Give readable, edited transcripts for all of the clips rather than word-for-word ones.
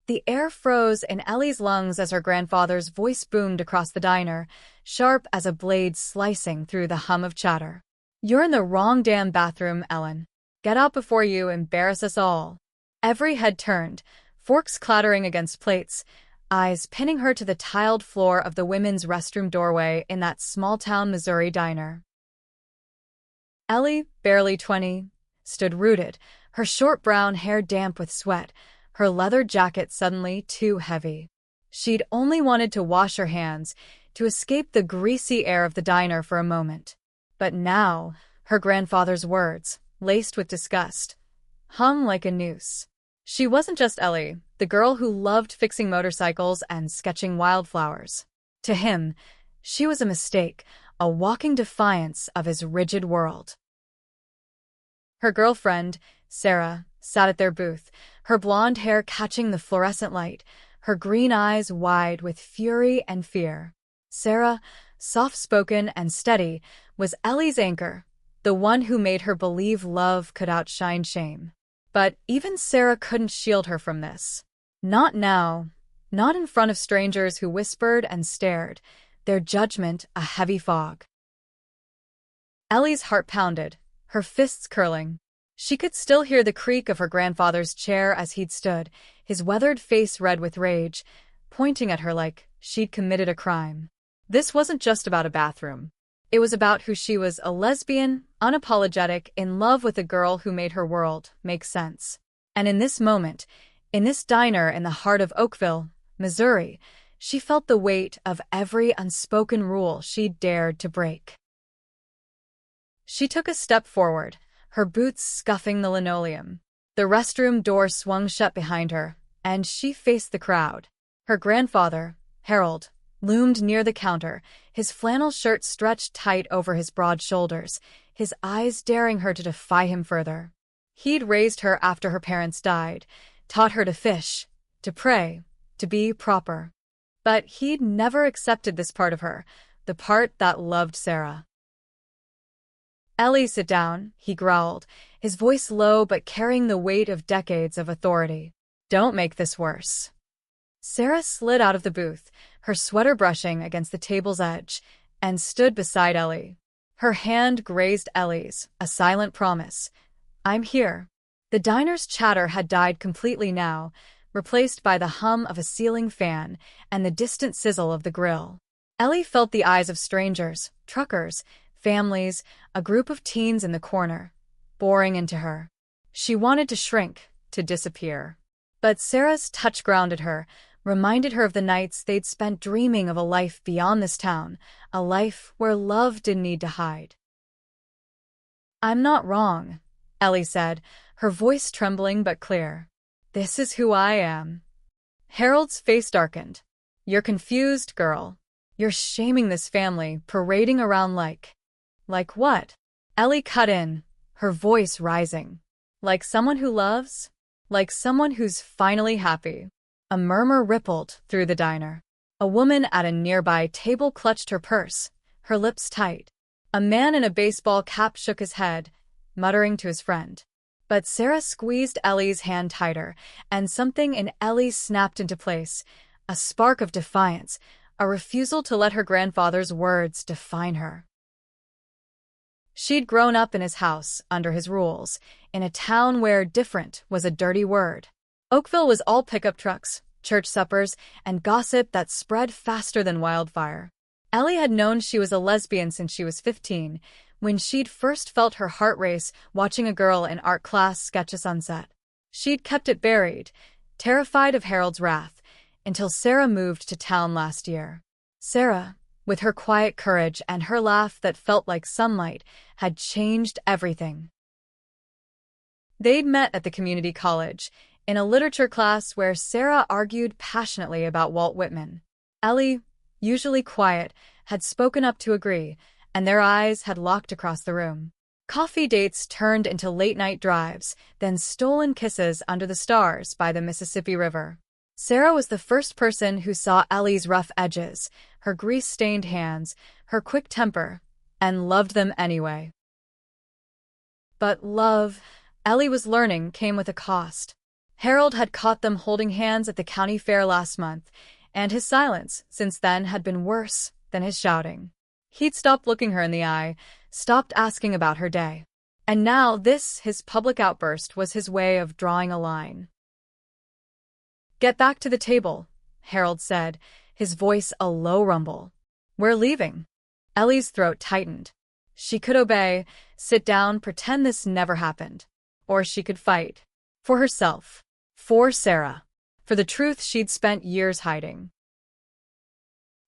The air froze in Ellie's lungs as her grandfather's voice boomed across the diner, sharp as a blade slicing through the hum of chatter. "You're in the wrong damn bathroom, Ellen. Get out before you embarrass us all." Every head turned, forks clattering against plates, eyes pinning her to the tiled floor of the women's restroom doorway in that small-town Missouri diner. Ellie, barely 20, stood rooted, her short brown hair damp with sweat, her leather jacket suddenly too heavy. She'd only wanted to wash her hands, to escape the greasy air of the diner for a moment. But now, her grandfather's words, laced with disgust, hung like a noose. She wasn't just Ellie, the girl who loved fixing motorcycles and sketching wildflowers. To him, she was a mistake, a walking defiance of his rigid world. Her girlfriend, Sarah, sat at their booth, her blonde hair catching the fluorescent light, her green eyes wide with fury and fear. Sarah, soft-spoken and steady, was Ellie's anchor, the one who made her believe love could outshine shame. But even Sarah couldn't shield her from this. Not now, not in front of strangers who whispered and stared, their judgment a heavy fog. Ellie's heart pounded, her fists curling. She could still hear the creak of her grandfather's chair as he'd stood, his weathered face red with rage, pointing at her like she'd committed a crime. This wasn't just about a bathroom. It was about who she was, a lesbian, unapologetic, in love with a girl who made her world make sense. And in this moment, in this diner in the heart of Oakville, Missouri, she felt the weight of every unspoken rule she'd dared to break. She took a step forward, her boots scuffing the linoleum. The restroom door swung shut behind her, and she faced the crowd. Her grandfather, Harold, loomed near the counter, his flannel shirt stretched tight over his broad shoulders, his eyes daring her to defy him further. He'd raised her after her parents died, taught her to fish, to pray, to be proper. But he'd never accepted this part of her, the part that loved Sarah. "Ellie, sit down," he growled, his voice low but carrying the weight of decades of authority. "Don't make this worse." Sarah slid out of the booth, her sweater brushing against the table's edge, and stood beside Ellie. Her hand grazed Ellie's, a silent promise. "I'm here." The diner's chatter had died completely now, replaced by the hum of a ceiling fan and the distant sizzle of the grill. Ellie felt the eyes of strangers, truckers, families, a group of teens in the corner, boring into her. She wanted to shrink, to disappear. But Sarah's touch grounded her, reminded her of the nights they'd spent dreaming of a life beyond this town, a life where love didn't need to hide. "I'm not wrong," Ellie said, her voice trembling but clear. "This is who I am." Harold's face darkened. "You're confused, girl. You're shaming this family, parading around like what?" Ellie cut in, her voice rising. "Like someone who loves? Like someone who's finally happy." A murmur rippled through the diner. A woman at a nearby table clutched her purse, her lips tight. A man in a baseball cap shook his head, muttering to his friend. But Sarah squeezed Ellie's hand tighter, and something in Ellie snapped into place, a spark of defiance, a refusal to let her grandfather's words define her. She'd grown up in his house, under his rules, in a town where different was a dirty word. Oakville was all pickup trucks, church suppers, and gossip that spread faster than wildfire. Ellie had known she was a lesbian since she was 15, when she'd first felt her heart race watching a girl in art class sketch a sunset. She'd kept it buried, terrified of Harold's wrath, until Sarah moved to town last year. Sarah, with her quiet courage and her laugh that felt like sunlight, had changed everything. They'd met at the community college, in a literature class where Sarah argued passionately about Walt Whitman. Ellie, usually quiet, had spoken up to agree, and their eyes had locked across the room. Coffee dates turned into late-night drives, then stolen kisses under the stars by the Mississippi River. Sarah was the first person who saw Ellie's rough edges, her grease-stained hands, her quick temper, and loved them anyway. But love, Ellie was learning, came with a cost. Harold had caught them holding hands at the county fair last month, and his silence since then had been worse than his shouting. He'd stopped looking her in the eye, stopped asking about her day. And now this, his public outburst, was his way of drawing a line. "Get back to the table," Harold said, his voice a low rumble. "We're leaving." Ellie's throat tightened. She could obey, sit down, pretend this never happened. Or she could fight. For herself. For Sarah. For the truth she'd spent years hiding.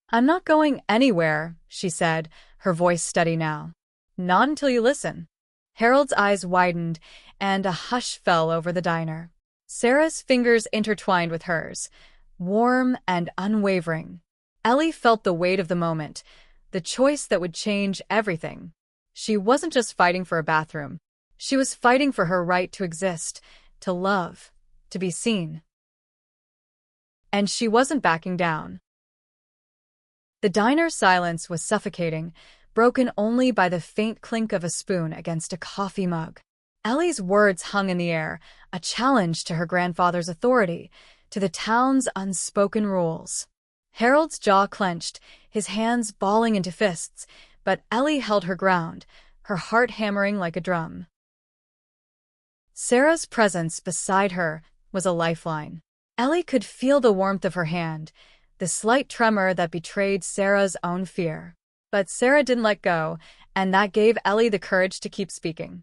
"I'm not going anywhere," she said, her voice steady now. "Not until you listen." Harold's eyes widened, and a hush fell over the diner. Sarah's fingers intertwined with hers, warm and unwavering. Ellie felt the weight of the moment, the choice that would change everything. She wasn't just fighting for a bathroom. She was fighting for her right to exist, to love, to be seen. And she wasn't backing down. The diner's silence was suffocating, broken only by the faint clink of a spoon against a coffee mug. Ellie's words hung in the air, a challenge to her grandfather's authority, to the town's unspoken rules. Harold's jaw clenched, his hands balling into fists, but Ellie held her ground, her heart hammering like a drum. Sarah's presence beside her was a lifeline. Ellie could feel the warmth of her hand, the slight tremor that betrayed Sarah's own fear. But Sarah didn't let go, and that gave Ellie the courage to keep speaking.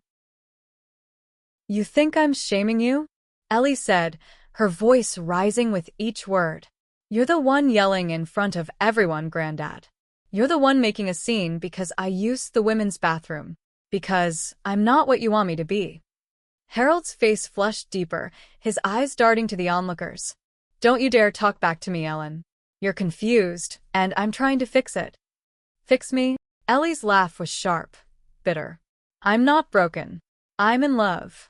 "You think I'm shaming you?" Ellie said, her voice rising with each word. "You're the one yelling in front of everyone, Grandad. You're the one making a scene because I used the women's bathroom. Because I'm not what you want me to be." Harold's face flushed deeper, his eyes darting to the onlookers. "Don't you dare talk back to me, Ellen. You're confused, and I'm trying to fix it." "Fix me?" Ellie's laugh was sharp, bitter. "I'm not broken. I'm in love."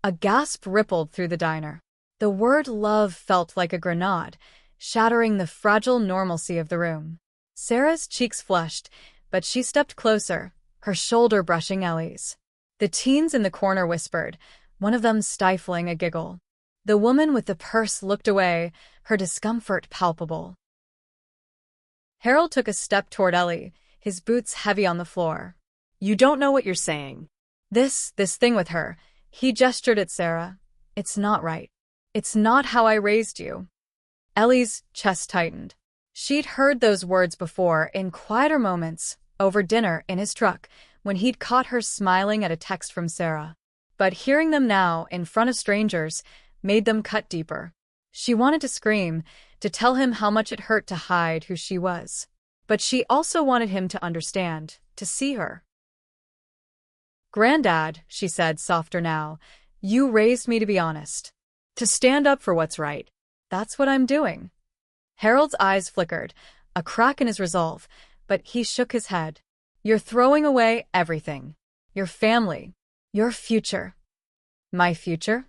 A gasp rippled through the diner. The word love felt like a grenade, shattering the fragile normalcy of the room. Sarah's cheeks flushed, but she stepped closer, her shoulder brushing Ellie's. The teens in the corner whispered, one of them stifling a giggle. The woman with the purse looked away, her discomfort palpable. Harold took a step toward Ellie, his boots heavy on the floor. "You don't know what you're saying." This thing with her," he gestured at Sarah. "It's not right. It's not how I raised you." Ellie's chest tightened. She'd heard those words before in quieter moments, over dinner in his truck, when he'd caught her smiling at a text from Sarah. But hearing them now, in front of strangers, made them cut deeper. She wanted to scream, to tell him how much it hurt to hide who she was. But she also wanted him to understand, to see her. "Grandad," she said, softer now, "you raised me to be honest. To stand up for what's right. That's what I'm doing." Harold's eyes flickered, a crack in his resolve, but he shook his head. "You're throwing away everything. Your family. Your future." "My future?"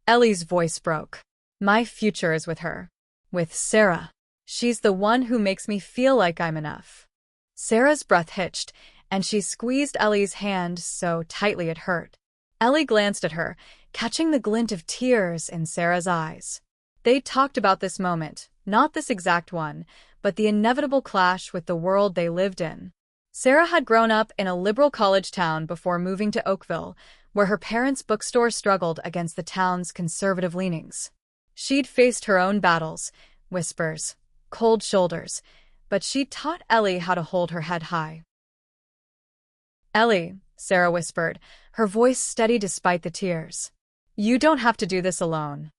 Ellie's voice broke. "My future is with her. With Sarah. She's the one who makes me feel like I'm enough." Sarah's breath hitched, and she squeezed Ellie's hand so tightly it hurt. Ellie glanced at her, catching the glint of tears in Sarah's eyes. They talked about this moment, not this exact one, but the inevitable clash with the world they lived in. Sarah had grown up in a liberal college town before moving to Oakville, where her parents' bookstore struggled against the town's conservative leanings. She'd faced her own battles, whispers, cold shoulders, but she'd taught Ellie how to hold her head high. "Ellie," Sarah whispered, her voice steady despite the tears. "You don't have to do this alone."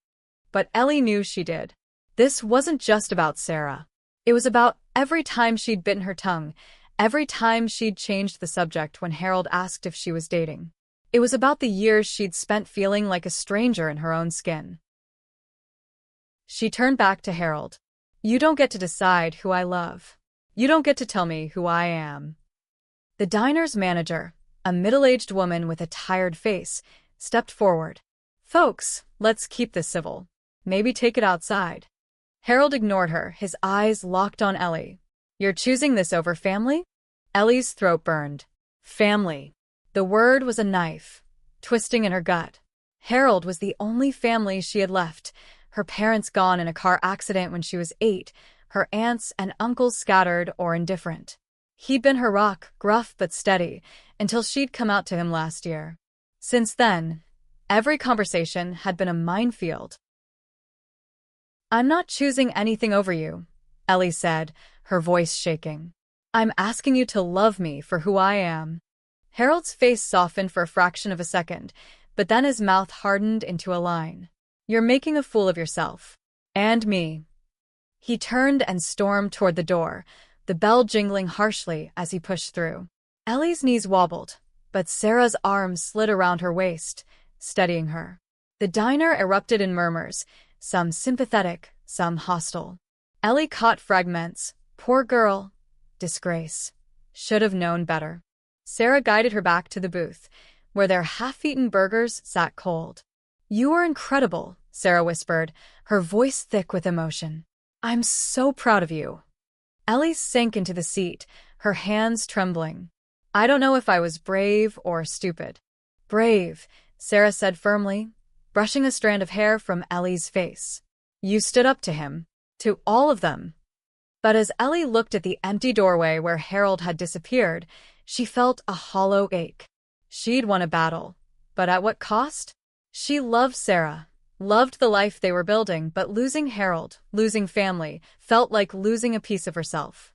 But Ellie knew she did. This wasn't just about Sarah. It was about every time she'd bitten her tongue, every time she'd changed the subject when Harold asked if she was dating. It was about the years she'd spent feeling like a stranger in her own skin. She turned back to Harold. "You don't get to decide who I love. You don't get to tell me who I am." The diner's manager, a middle-aged woman with a tired face, stepped forward. "Folks, let's keep this civil. Maybe take it outside." Harold ignored her, his eyes locked on Ellie. "You're choosing this over family?" Ellie's throat burned. Family. The word was a knife, twisting in her gut. Harold was the only family she had left. Her parents gone in a car accident when she was 8, her aunts and uncles scattered or indifferent. He'd been her rock, gruff but steady, until she'd come out to him last year. Since then, every conversation had been a minefield. "I'm not choosing anything over you," Ellie said, her voice shaking. "I'm asking you to love me for who I am." Harold's face softened for a fraction of a second, but then his mouth hardened into a line. "You're making a fool of yourself. And me." He turned and stormed toward the door, the bell jingling harshly as he pushed through. Ellie's knees wobbled, but Sarah's arms slid around her waist, steadying her. The diner erupted in murmurs, some sympathetic, some hostile. Ellie caught fragments. "Poor girl. Disgrace. Should have known better." Sarah guided her back to the booth, where their half-eaten burgers sat cold. "You are incredible," Sarah whispered, her voice thick with emotion. "I'm so proud of you." Ellie sank into the seat, her hands trembling. "I don't know if I was brave or stupid." "Brave," Sarah said firmly, brushing a strand of hair from Ellie's face. "You stood up to him. To all of them." But as Ellie looked at the empty doorway where Harold had disappeared, she felt a hollow ache. She'd won a battle, but at what cost? She loved Sarah, loved the life they were building, but losing Harold, losing family, felt like losing a piece of herself.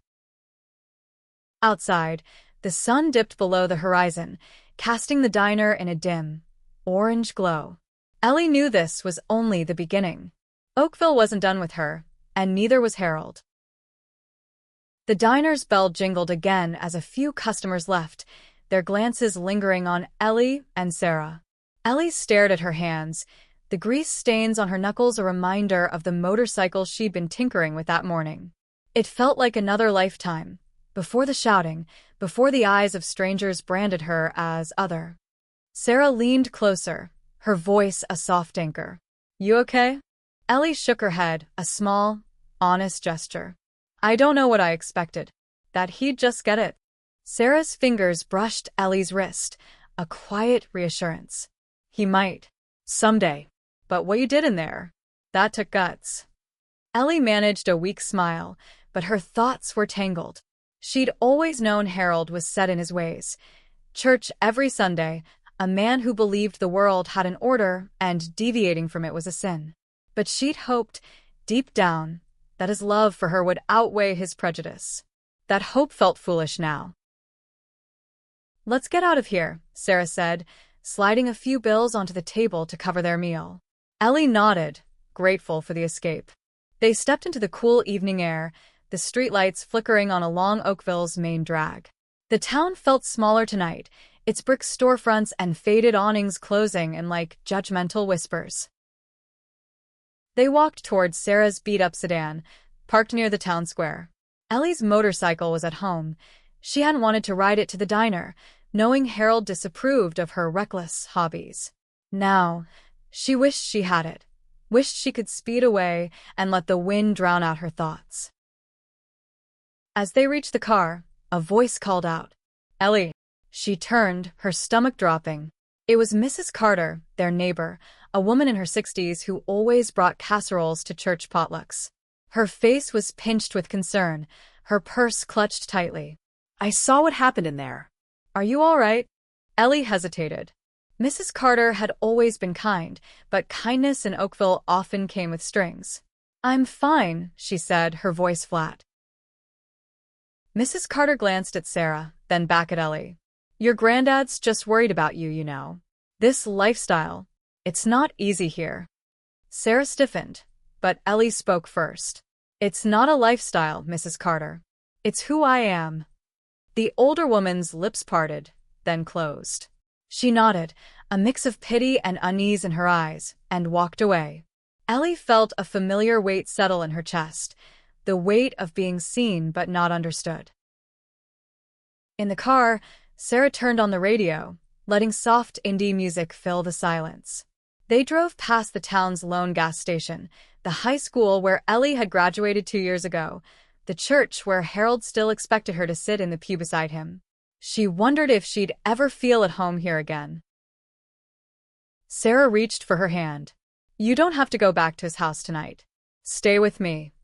Outside, the sun dipped below the horizon, casting the diner in a dim, orange glow. Ellie knew this was only the beginning. Oakville wasn't done with her, and neither was Harold. The diner's bell jingled again as a few customers left, their glances lingering on Ellie and Sarah. Ellie stared at her hands, the grease stains on her knuckles a reminder of the motorcycle she'd been tinkering with that morning. It felt like another lifetime, before the shouting, before the eyes of strangers branded her as other. Sarah leaned closer, her voice a soft anchor. "You okay?" Ellie shook her head, a small, honest gesture. "I don't know what I expected. That he'd just get it." Sarah's fingers brushed Ellie's wrist, a quiet reassurance. "He might. Someday. But what you did in there, that took guts." Ellie managed a weak smile, but her thoughts were tangled. She'd always known Harold was set in his ways. Church every Sunday, a man who believed the world had an order and deviating from it was a sin. But she'd hoped, deep down, that his love for her would outweigh his prejudice. That hope felt foolish now. "Let's get out of here," Sarah said, sliding a few bills onto the table to cover their meal. Ellie nodded, grateful for the escape. They stepped into the cool evening air, the streetlights flickering on along Oakville's main drag. The town felt smaller tonight, its brick storefronts and faded awnings closing in like judgmental whispers. They walked towards Sarah's beat-up sedan, parked near the town square. Ellie's motorcycle was at home. She hadn't wanted to ride it to the diner, knowing Harold disapproved of her reckless hobbies. Now, she wished she had it, wished she could speed away and let the wind drown out her thoughts. As they reached the car, a voice called out, "Ellie." She turned, her stomach dropping. It was Mrs. Carter, their neighbor, a woman in her 60s who always brought casseroles to church potlucks. Her face was pinched with concern, her purse clutched tightly. "I saw what happened in there. Are you all right?" Ellie hesitated. Mrs. Carter had always been kind, but kindness in Oakville often came with strings. "I'm fine," she said, her voice flat. Mrs. Carter glanced at Sarah, then back at Ellie. "Your granddad's just worried about you, you know. This lifestyle, it's not easy here." Sarah stiffened, but Ellie spoke first. "It's not a lifestyle, Mrs. Carter. It's who I am." The older woman's lips parted, then closed. She nodded, a mix of pity and unease in her eyes, and walked away. Ellie felt a familiar weight settle in her chest, the weight of being seen but not understood. In the car, Sarah turned on the radio, letting soft indie music fill the silence. They drove past the town's lone gas station, the high school where Ellie had graduated 2 years ago, the church where Harold still expected her to sit in the pew beside him. She wondered if she'd ever feel at home here again. Sarah reached for her hand. You don't have to go back to his house tonight. Stay with me.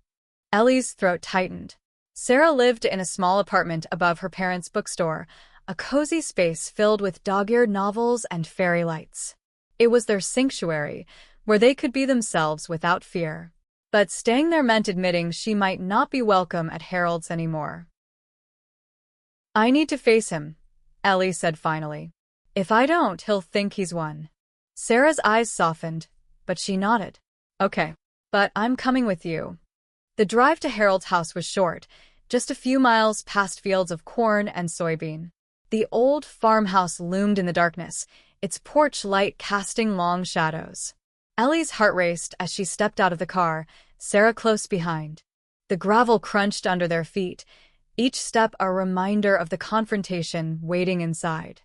Ellie's throat tightened. Sarah lived in a small apartment above her parents' bookstore, a cozy space filled with dog-eared novels and fairy lights. It was their sanctuary, where they could be themselves without fear. But staying there meant admitting she might not be welcome at Harold's anymore. I need to face him, Ellie said finally. If I don't, he'll think he's won. Sarah's eyes softened, but she nodded. Okay, but I'm coming with you. The drive to Harold's house was short, just a few miles past fields of corn and soybean. The old farmhouse loomed in the darkness, its porch light casting long shadows. Ellie's heart raced as she stepped out of the car, Sarah close behind. The gravel crunched under their feet, each step a reminder of the confrontation waiting inside.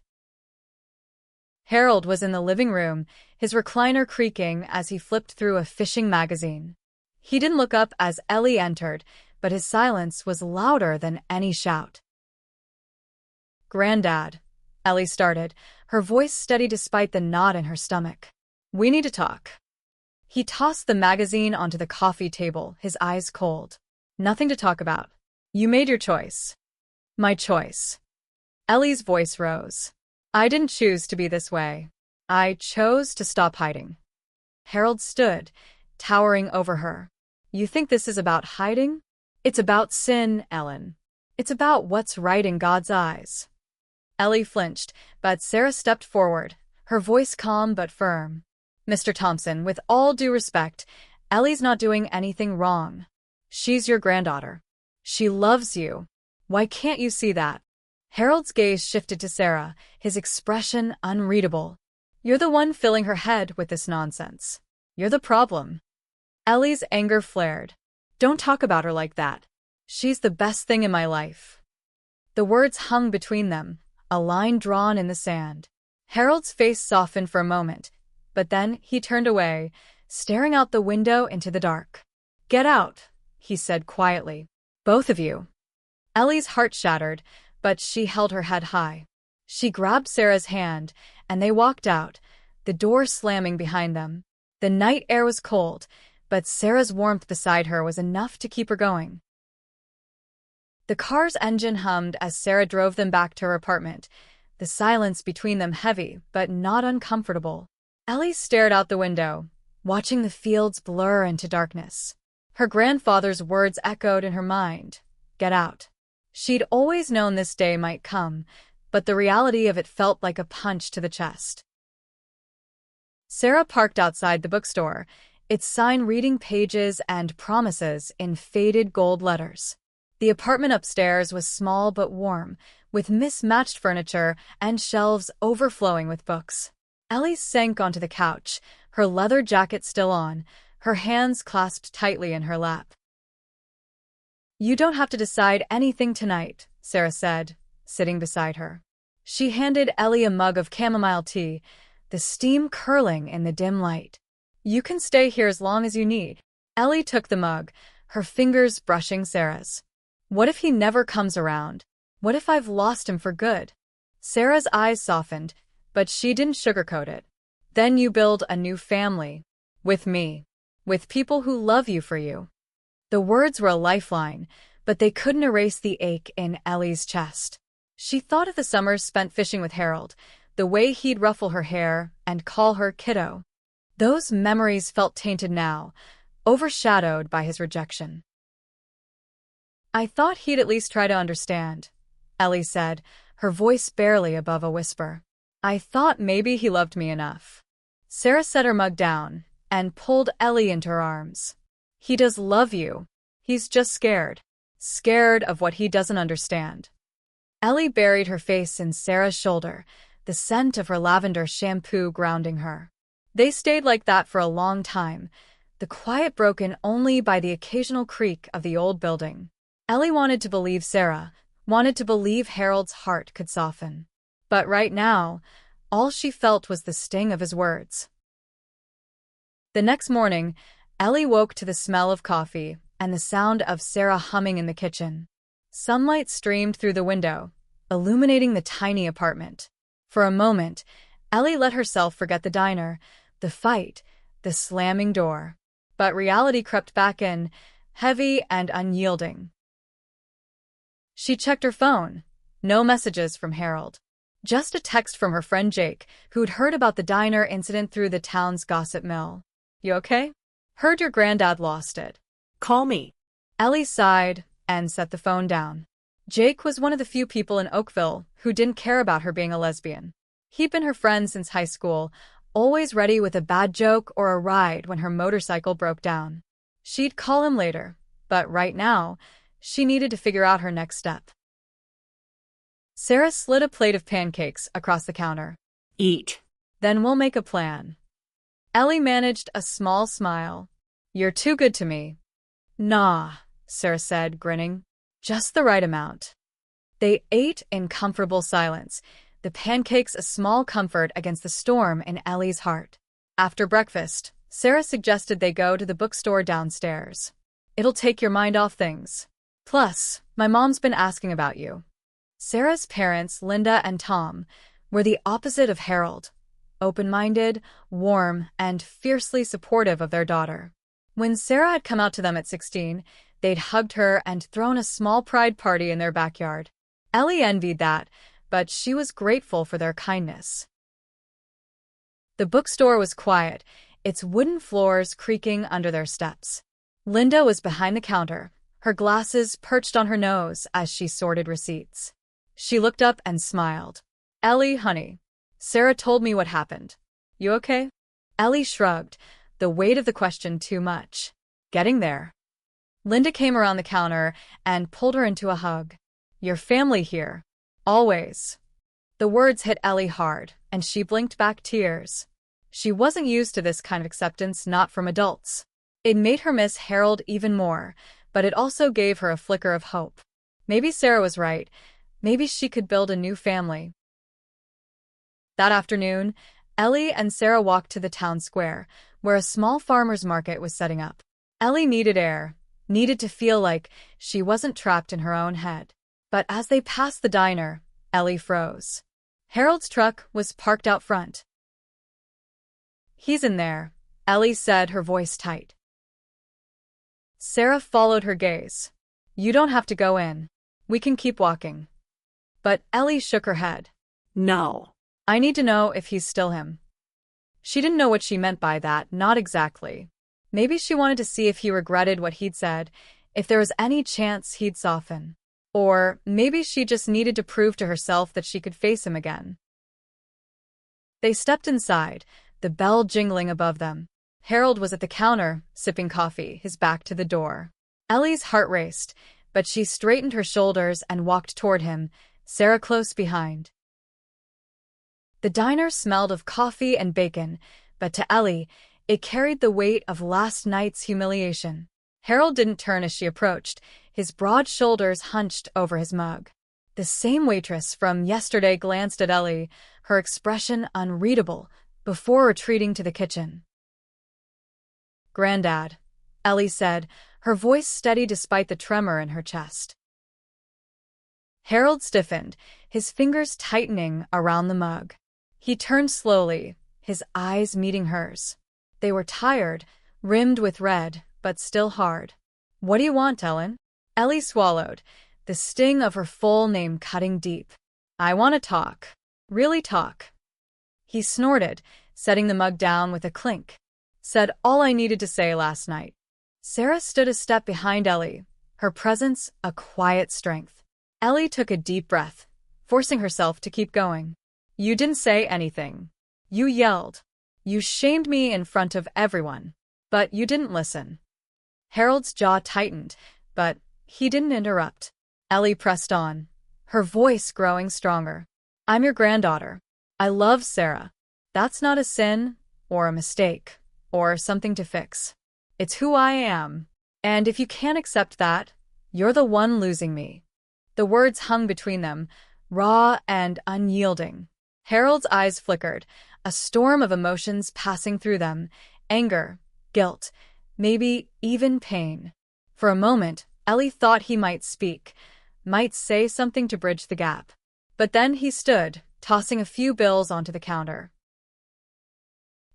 Harold was in the living room, his recliner creaking as he flipped through a fishing magazine. He didn't look up as Ellie entered, but his silence was louder than any shout. Grandad, Ellie started, her voice steady despite the knot in her stomach. We need to talk. He tossed the magazine onto the coffee table, his eyes cold. Nothing to talk about. You made your choice. My choice. Ellie's voice rose. I didn't choose to be this way. I chose to stop hiding. Harold stood, towering over her. You think this is about hiding? It's about sin, Ellen. It's about what's right in God's eyes. Ellie flinched, but Sarah stepped forward, her voice calm but firm. Mr. Thompson, with all due respect, Ellie's not doing anything wrong. She's your granddaughter. She loves you. Why can't you see that? Harold's gaze shifted to Sarah, his expression unreadable. You're the one filling her head with this nonsense. You're the problem. Ellie's anger flared. Don't talk about her like that. She's the best thing in my life. The words hung between them, a line drawn in the sand. Harold's face softened for a moment, but then he turned away, staring out the window into the dark. Get out, he said quietly. Both of you. Ellie's heart shattered, but she held her head high. She grabbed Sarah's hand, and they walked out, the door slamming behind them. The night air was cold, but Sarah's warmth beside her was enough to keep her going. The car's engine hummed as Sarah drove them back to her apartment, the silence between them heavy but not uncomfortable. Ellie stared out the window, watching the fields blur into darkness. Her grandfather's words echoed in her mind. Get out. She'd always known this day might come, but the reality of it felt like a punch to the chest. Sarah parked outside the bookstore, its sign reading pages and promises in faded gold letters. The apartment upstairs was small but warm, with mismatched furniture and shelves overflowing with books. Ellie sank onto the couch, her leather jacket still on, her hands clasped tightly in her lap. You don't have to decide anything tonight, Sarah said, sitting beside her. She handed Ellie a mug of chamomile tea, the steam curling in the dim light. You can stay here as long as you need. Ellie took the mug, her fingers brushing Sarah's. What if he never comes around? What if I've lost him for good? Sarah's eyes softened, but she didn't sugarcoat it. Then you build a new family. With me. With people who love you for you. The words were a lifeline, but they couldn't erase the ache in Ellie's chest. She thought of the summers spent fishing with Harold, the way he'd ruffle her hair and call her kiddo. Those memories felt tainted now, overshadowed by his rejection. I thought he'd at least try to understand, Ellie said, her voice barely above a whisper. I thought maybe he loved me enough. Sarah set her mug down and pulled Ellie into her arms. He does love you. He's just scared. Scared of what he doesn't understand. Ellie buried her face in Sarah's shoulder, the scent of her lavender shampoo grounding her. They stayed like that for a long time, the quiet broken only by the occasional creak of the old building. Ellie wanted to believe Sarah, wanted to believe Harold's heart could soften. But right now, all she felt was the sting of his words. The next morning, Ellie woke to the smell of coffee and the sound of Sarah humming in the kitchen. Sunlight streamed through the window, illuminating the tiny apartment. For a moment, Ellie let herself forget the diner, the fight, the slamming door. But reality crept back in, heavy and unyielding. She checked her phone. No messages from Harold. Just a text from her friend Jake, who'd heard about the diner incident through the town's gossip mill. "You okay? Heard your granddad lost it. Call me." Ellie sighed and set the phone down. Jake was one of the few people in Oakville who didn't care about her being a lesbian. He'd been her friend since high school, always ready with a bad joke or a ride when her motorcycle broke down. She'd call him later, but right now, she needed to figure out her next step. Sarah slid a plate of pancakes across the counter. "Eat." "Then we'll make a plan." Ellie managed a small smile. "You're too good to me." "Nah," Sarah said, grinning. "Just the right amount." They ate in comfortable silence, the pancakes a small comfort against the storm in Ellie's heart. After breakfast, Sarah suggested they go to the bookstore downstairs. "It'll take your mind off things. Plus, my mom's been asking about you." Sarah's parents, Linda and Tom, were the opposite of Harold, open-minded, warm, and fiercely supportive of their daughter. When Sarah had come out to them at 16, they'd hugged her and thrown a small pride party in their backyard. Ellie envied that, but she was grateful for their kindness. The bookstore was quiet, its wooden floors creaking under their steps. Linda was behind the counter, her glasses perched on her nose as she sorted receipts. She looked up and smiled. "Ellie, honey, Sarah told me what happened. You okay?" Ellie shrugged, the weight of the question too much. "Getting there." Linda came around the counter and pulled her into a hug. "Your family here. Always." The words hit Ellie hard, and she blinked back tears. She wasn't used to this kind of acceptance, not from adults. It made her miss Harold even more, but it also gave her a flicker of hope. Maybe Sarah was right. Maybe she could build a new family. That afternoon, Ellie and Sarah walked to the town square, where a small farmer's market was setting up. Ellie needed air, needed to feel like she wasn't trapped in her own head. But as they passed the diner, Ellie froze. Harold's truck was parked out front. "He's in there," Ellie said, her voice tight. Sarah followed her gaze. "You don't have to go in. We can keep walking." But Ellie shook her head. "No." "I need to know if he's still him." She didn't know what she meant by that, not exactly. Maybe she wanted to see if he regretted what he'd said, if there was any chance he'd soften. Or maybe she just needed to prove to herself that she could face him again. They stepped inside, the bell jingling above them. Harold was at the counter, sipping coffee, his back to the door. Ellie's heart raced, but she straightened her shoulders and walked toward him, Sarah close behind. The diner smelled of coffee and bacon, but to Ellie, it carried the weight of last night's humiliation. Harold didn't turn as she approached, his broad shoulders hunched over his mug. The same waitress from yesterday glanced at Ellie, her expression unreadable, before retreating to the kitchen. "Grandad," Ellie said, her voice steady despite the tremor in her chest. Harold stiffened, his fingers tightening around the mug. He turned slowly, his eyes meeting hers. They were tired, rimmed with red, but still hard. "What do you want, Ellen?" Ellie swallowed, the sting of her full name cutting deep. "I want to talk. Really talk." He snorted, setting the mug down with a clink. "Said all I needed to say last night." Sarah stood a step behind Ellie, her presence a quiet strength. Ellie took a deep breath, forcing herself to keep going. "You didn't say anything. You yelled. You shamed me in front of everyone. But you didn't listen." Harold's jaw tightened, but he didn't interrupt. Ellie pressed on, her voice growing stronger. "I'm your granddaughter. I love Sarah. That's not a sin, or a mistake, or something to fix. It's who I am. And if you can't accept that, you're the one losing me." The words hung between them, raw and unyielding. Harold's eyes flickered, a storm of emotions passing through them, anger, guilt, maybe even pain. For a moment, Ellie thought he might speak, might say something to bridge the gap. But then he stood, tossing a few bills onto the counter.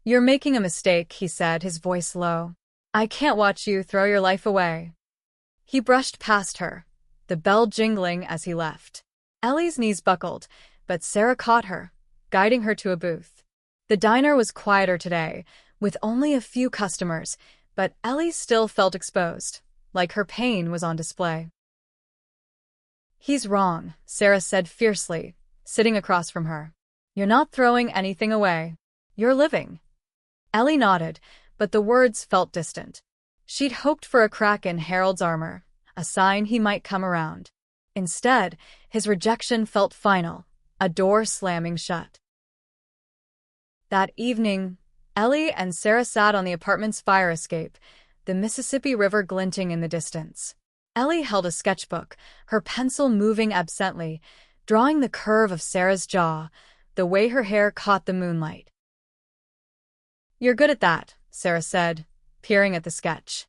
"You're making a mistake," he said, his voice low. "I can't watch you throw your life away." He brushed past her, the bell jingling as he left. Ellie's knees buckled, but Sarah caught her, guiding her to a booth. The diner was quieter today, with only a few customers, but Ellie still felt exposed, like her pain was on display. "He's wrong," Sarah said fiercely, sitting across from her. "You're not throwing anything away. You're living." Ellie nodded, but the words felt distant. She'd hoped for a crack in Harold's armor, a sign he might come around. Instead, his rejection felt final, a door slamming shut. That evening, Ellie and Sarah sat on the apartment's fire escape, the Mississippi River glinting in the distance. Ellie held a sketchbook, her pencil moving absently, drawing the curve of Sarah's jaw, the way her hair caught the moonlight. "You're good at that," Sarah said, peering at the sketch.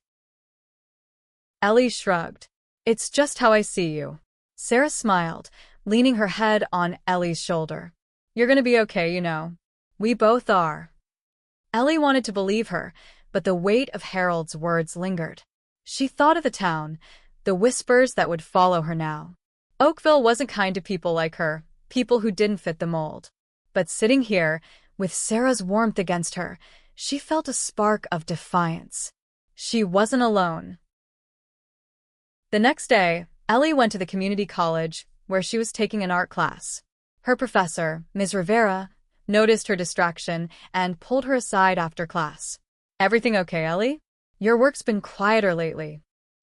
Ellie shrugged. "It's just how I see you." Sarah smiled, leaning her head on Ellie's shoulder. "You're gonna be okay, you know. We both are." Ellie wanted to believe her, but the weight of Harold's words lingered. She thought of the town, the whispers that would follow her now. Oakville wasn't kind to people like her, people who didn't fit the mold. But sitting here, with Sarah's warmth against her, she felt a spark of defiance. She wasn't alone. The next day, Ellie went to the community college, where she was taking an art class. Her professor, Ms. Rivera, noticed her distraction and pulled her aside after class. "Everything okay, Ellie? Your work's been quieter lately."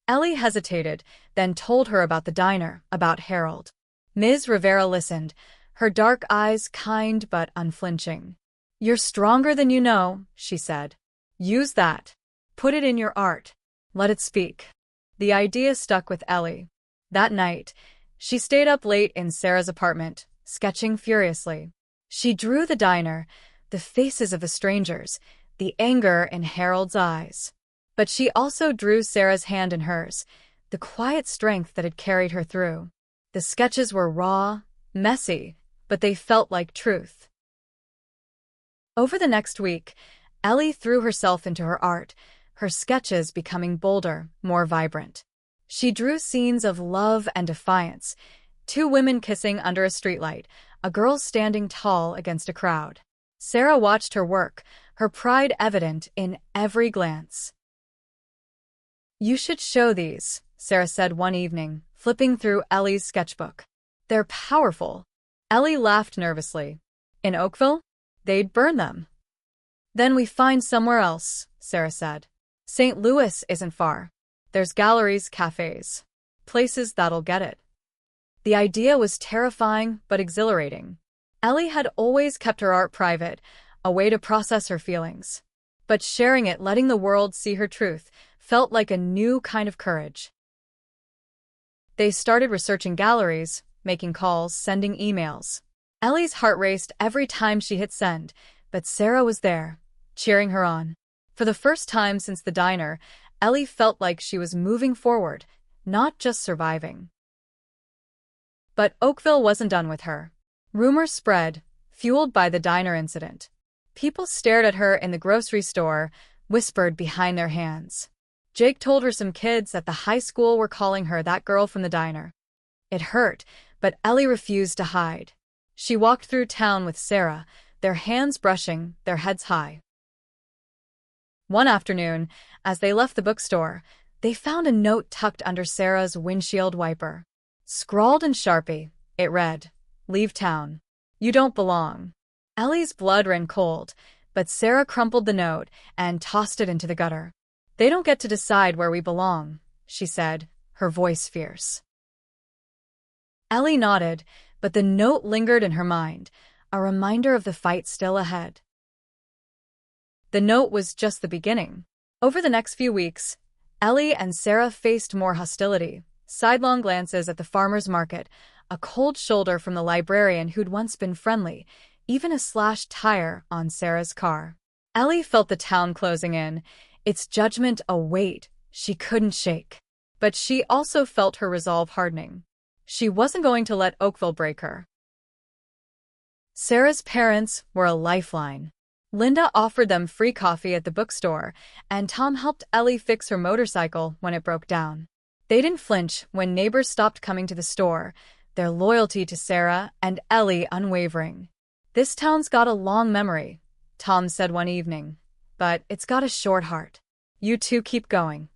Ellie hesitated, then told her about the diner, about Harold. Ms. Rivera listened, her dark eyes kind but unflinching. "You're stronger than you know," she said. "Use that. Put it in your art. Let it speak." The idea stuck with Ellie. That night, she stayed up late in Sarah's apartment, sketching furiously. She drew the diner, the faces of the strangers, the anger in Harold's eyes. But she also drew Sarah's hand in hers, the quiet strength that had carried her through. The sketches were raw, messy, but they felt like truth. Over the next week, Ellie threw herself into her art, her sketches becoming bolder, more vibrant. She drew scenes of love and defiance, two women kissing under a streetlight, a girl standing tall against a crowd. Sarah watched her work, her pride evident in every glance. "You should show these," Sarah said one evening, flipping through Ellie's sketchbook. "They're powerful." Ellie laughed nervously. "In Oakville? They'd burn them." "Then we find somewhere else," Sarah said. "St. Louis isn't far. There's galleries, cafes, places that'll get it." The idea was terrifying but exhilarating. Ellie had always kept her art private, a way to process her feelings. But sharing it, letting the world see her truth, felt like a new kind of courage. They started researching galleries, making calls, sending emails. Ellie's heart raced every time she hit send, but Sarah was there, cheering her on. For the first time since the diner, Ellie felt like she was moving forward, not just surviving. But Oakville wasn't done with her. Rumors spread, fueled by the diner incident. People stared at her in the grocery store, whispered behind their hands. Jake told her some kids at the high school were calling her that girl from the diner. It hurt, but Ellie refused to hide. She walked through town with Sarah, their hands brushing, their heads high. One afternoon, as they left the bookstore, they found a note tucked under Sarah's windshield wiper. Scrawled in Sharpie, it read, "Leave town. You don't belong." Ellie's blood ran cold, but Sarah crumpled the note and tossed it into the gutter. "They don't get to decide where we belong," she said, her voice fierce. Ellie nodded, but the note lingered in her mind, a reminder of the fight still ahead. The note was just the beginning. Over the next few weeks, Ellie and Sarah faced more hostility, sidelong glances at the farmer's market, a cold shoulder from the librarian who'd once been friendly, even a slashed tire on Sarah's car. Ellie felt the town closing in, its judgment a weight she couldn't shake. But she also felt her resolve hardening. She wasn't going to let Oakville break her. Sarah's parents were a lifeline. Linda offered them free coffee at the bookstore, and Tom helped Ellie fix her motorcycle when it broke down. They didn't flinch when neighbors stopped coming to the store, their loyalty to Sarah and Ellie unwavering. "This town's got a long memory," Tom said one evening, "but it's got a short heart. You two keep going."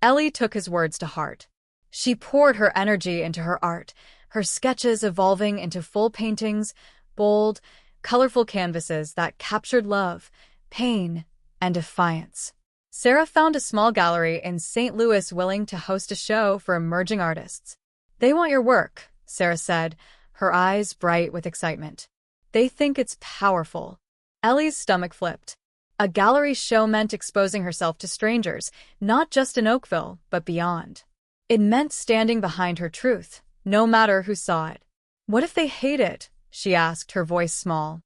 Ellie took his words to heart. She poured her energy into her art, her sketches evolving into full paintings, bold, colorful canvases that captured love, pain, and defiance. Sarah found a small gallery in St. Louis willing to host a show for emerging artists. "They want your work," Sarah said, her eyes bright with excitement. "They think it's powerful." Ellie's stomach flipped. A gallery show meant exposing herself to strangers, not just in Oakville, but beyond. It meant standing behind her truth, no matter who saw it. "What if they hate it?" she asked, her voice small.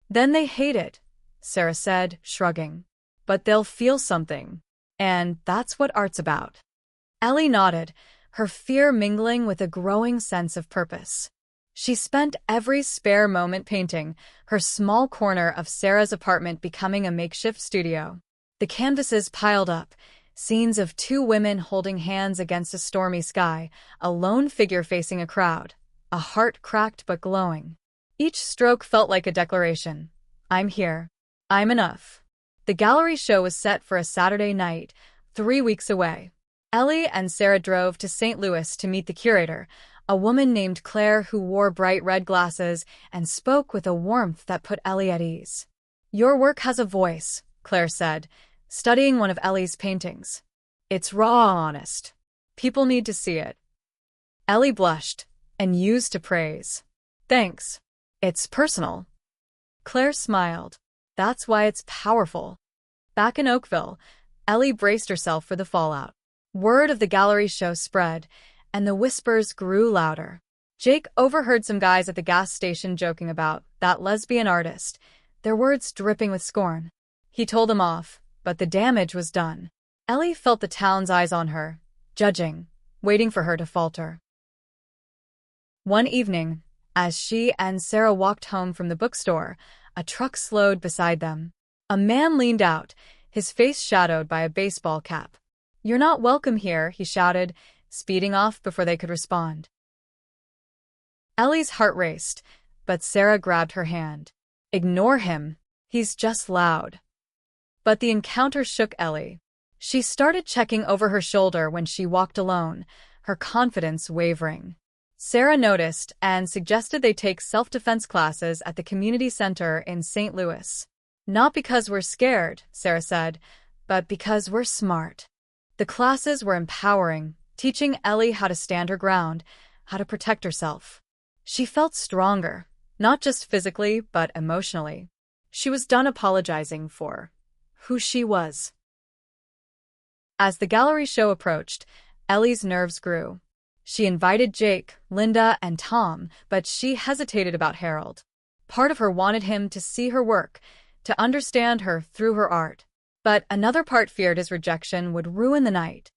"Then they hate it," Sarah said, shrugging. "But they'll feel something. And that's what art's about." Ellie nodded, her fear mingling with a growing sense of purpose. She spent every spare moment painting, her small corner of Sarah's apartment becoming a makeshift studio. The canvases piled up, scenes of two women holding hands against a stormy sky, a lone figure facing a crowd, a heart cracked but glowing. Each stroke felt like a declaration. "I'm here. I'm enough." The gallery show was set for a Saturday night, 3 weeks away. Ellie and Sarah drove to St. Louis to meet the curator, a woman named Claire who wore bright red glasses and spoke with a warmth that put Ellie at ease. "Your work has a voice," Claire said, studying one of Ellie's paintings. "It's raw, honest. People need to see it." Ellie blushed and used to praise. "Thanks. It's personal." Claire smiled. "That's why it's powerful." Back in Oakville, Ellie braced herself for the fallout. Word of the gallery show spread, and the whispers grew louder. Jake overheard some guys at the gas station joking about that lesbian artist, their words dripping with scorn. He told them off, but the damage was done. Ellie felt the town's eyes on her, judging, waiting for her to falter. One evening, as she and Sarah walked home from the bookstore, a truck slowed beside them. A man leaned out, his face shadowed by a baseball cap. "You're not welcome here," he shouted, speeding off before they could respond. Ellie's heart raced, but Sarah grabbed her hand. "Ignore him. He's just loud." But the encounter shook Ellie. She started checking over her shoulder when she walked alone, her confidence wavering. Sarah noticed and suggested they take self-defense classes at the community center in St. Louis. "Not because we're scared," Sarah said, "but because we're smart." The classes were empowering, teaching Ellie how to stand her ground, how to protect herself. She felt stronger, not just physically, but emotionally. She was done apologizing for who she was. As the gallery show approached, Ellie's nerves grew. She invited Jake, Linda, and Tom, but she hesitated about Harold. Part of her wanted him to see her work, to understand her through her art. But another part feared his rejection would ruin the night.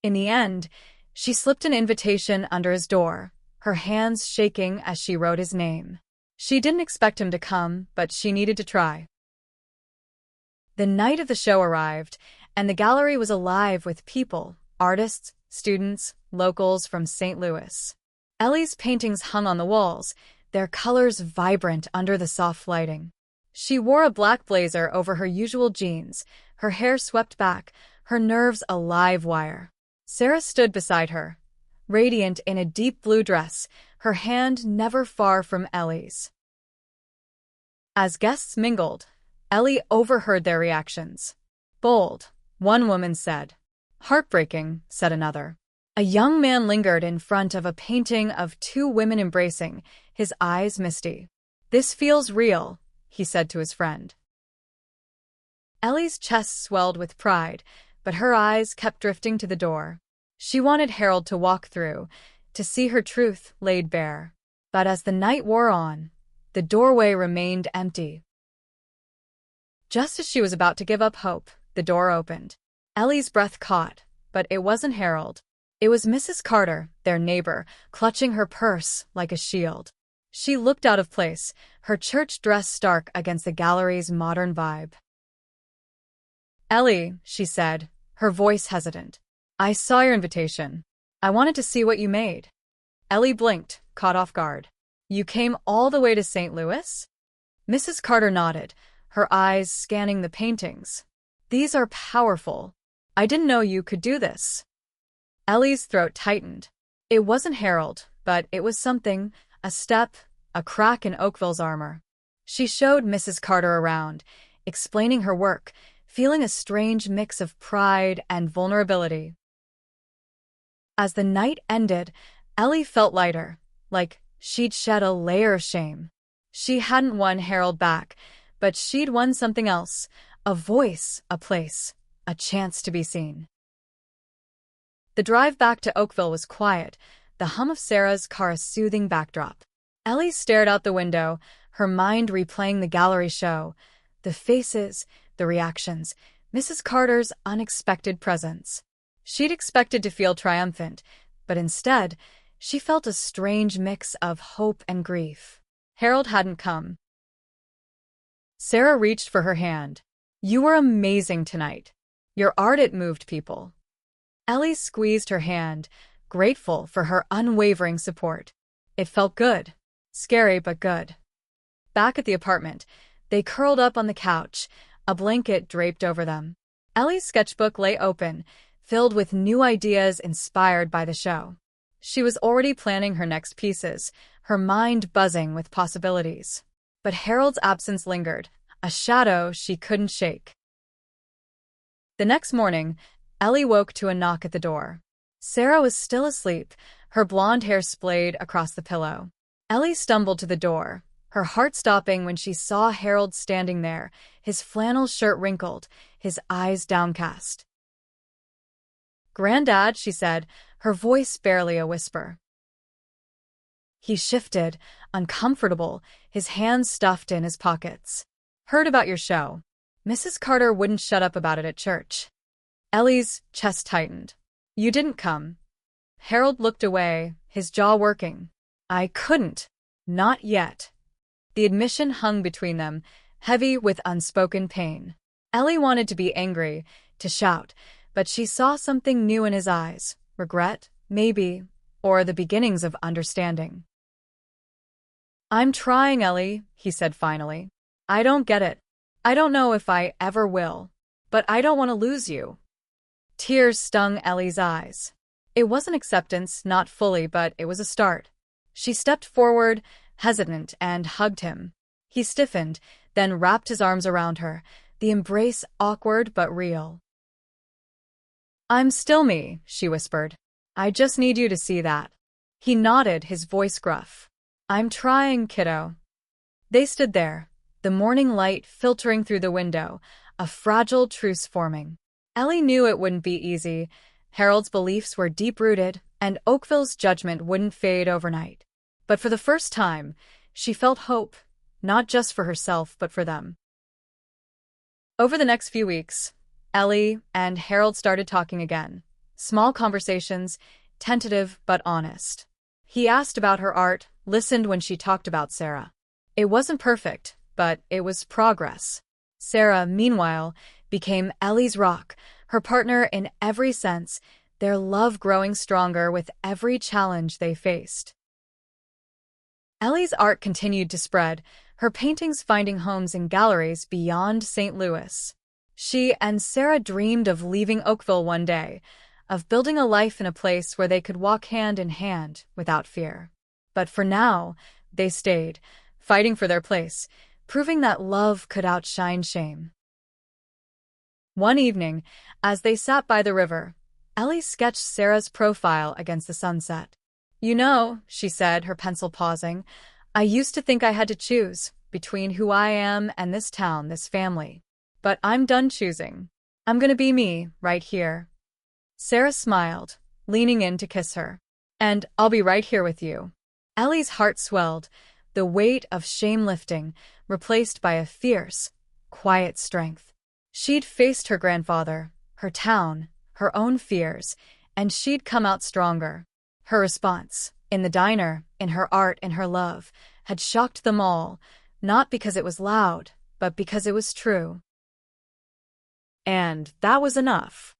In the end, she slipped an invitation under his door, her hands shaking as she wrote his name. She didn't expect him to come, but she needed to try. The night of the show arrived, and the gallery was alive with people, artists, students, locals from St. Louis. Ellie's paintings hung on the walls, their colors vibrant under the soft lighting. She wore a black blazer over her usual jeans, her hair swept back, her nerves a live wire. Sarah stood beside her, radiant in a deep blue dress, her hand never far from Ellie's. As guests mingled, Ellie overheard their reactions. "Bold," one woman said. "Heartbreaking," said another. A young man lingered in front of a painting of two women embracing, his eyes misty. "This feels real," he said to his friend. Ellie's chest swelled with pride, but her eyes kept drifting to the door. She wanted Harold to walk through, to see her truth laid bare. But as the night wore on, the doorway remained empty. Just as she was about to give up hope, the door opened. Ellie's breath caught, but it wasn't Harold. It was Mrs. Carter, their neighbor, clutching her purse like a shield. She looked out of place, her church dress stark against the gallery's modern vibe. "Ellie," she said, her voice hesitant. "I saw your invitation. I wanted to see what you made." Ellie blinked, caught off guard. "You came all the way to St. Louis?" Mrs. Carter nodded, her eyes scanning the paintings. "These are powerful. I didn't know you could do this." Ellie's throat tightened. It wasn't Harold, but it was something, a step, a crack in Oakville's armor. She showed Mrs. Carter around, explaining her work, feeling a strange mix of pride and vulnerability. As the night ended, Ellie felt lighter, like she'd shed a layer of shame. She hadn't won Harold back, but she'd won something else, a voice, a place, a chance to be seen. The drive back to Oakville was quiet, the hum of Sarah's car a soothing backdrop. Ellie stared out the window, her mind replaying the gallery show, the faces, the reactions, Mrs. Carter's unexpected presence. She'd expected to feel triumphant, but instead, she felt a strange mix of hope and grief. Harold hadn't come. Sarah reached for her hand. "You were amazing tonight. Your art, it moved people." Ellie squeezed her hand, grateful for her unwavering support. It felt good. Scary, but good. Back at the apartment, they curled up on the couch, a blanket draped over them. Ellie's sketchbook lay open, filled with new ideas inspired by the show. She was already planning her next pieces, her mind buzzing with possibilities. But Harold's absence lingered, a shadow she couldn't shake. The next morning, Ellie woke to a knock at the door. Sarah was still asleep, her blonde hair splayed across the pillow. Ellie stumbled to the door, her heart stopping when she saw Harold standing there, his flannel shirt wrinkled, his eyes downcast. "Grandad," she said, her voice barely a whisper. He shifted, uncomfortable, his hands stuffed in his pockets. "Heard about your show. Mrs. Carter wouldn't shut up about it at church." Ellie's chest tightened. "You didn't come." Harold looked away, his jaw working. "I couldn't. Not yet." The admission hung between them, heavy with unspoken pain. Ellie wanted to be angry, to shout, but she saw something new in his eyes. Regret, maybe, or the beginnings of understanding. "I'm trying, Ellie," he said finally. "I don't get it. I don't know if I ever will. But I don't want to lose you." Tears stung Ellie's eyes. It wasn't acceptance, not fully, but it was a start. She stepped forward, hesitant, and hugged him. He stiffened, then wrapped his arms around her, the embrace awkward but real. "I'm still me," she whispered. "I just need you to see that." He nodded, his voice gruff. "I'm trying, kiddo." They stood there, the morning light filtering through the window, a fragile truce forming. Ellie knew it wouldn't be easy. Harold's beliefs were deep-rooted, and Oakville's judgment wouldn't fade overnight. But for the first time, she felt hope, not just for herself, but for them. Over the next few weeks, Ellie and Harold started talking again. Small conversations, tentative but honest. He asked about her art, listened when she talked about Sarah. It wasn't perfect, but it was progress. Sarah, meanwhile, became Ellie's rock, her partner in every sense, their love growing stronger with every challenge they faced. Ellie's art continued to spread, her paintings finding homes in galleries beyond St. Louis. She and Sarah dreamed of leaving Oakville one day, of building a life in a place where they could walk hand in hand without fear. But for now, they stayed, fighting for their place, proving that love could outshine shame. One evening, as they sat by the river, Ellie sketched Sarah's profile against the sunset. "You know," she said, her pencil pausing, "I used to think I had to choose between who I am and this town, this family. But I'm done choosing. I'm gonna be me, right here." Sarah smiled, leaning in to kiss her. "And I'll be right here with you." Ellie's heart swelled, the weight of shame lifting, replaced by a fierce, quiet strength. She'd faced her grandfather, her town, her own fears, and she'd come out stronger. Her response, in the diner, in her art, in her love, had shocked them all, not because it was loud, but because it was true. And that was enough.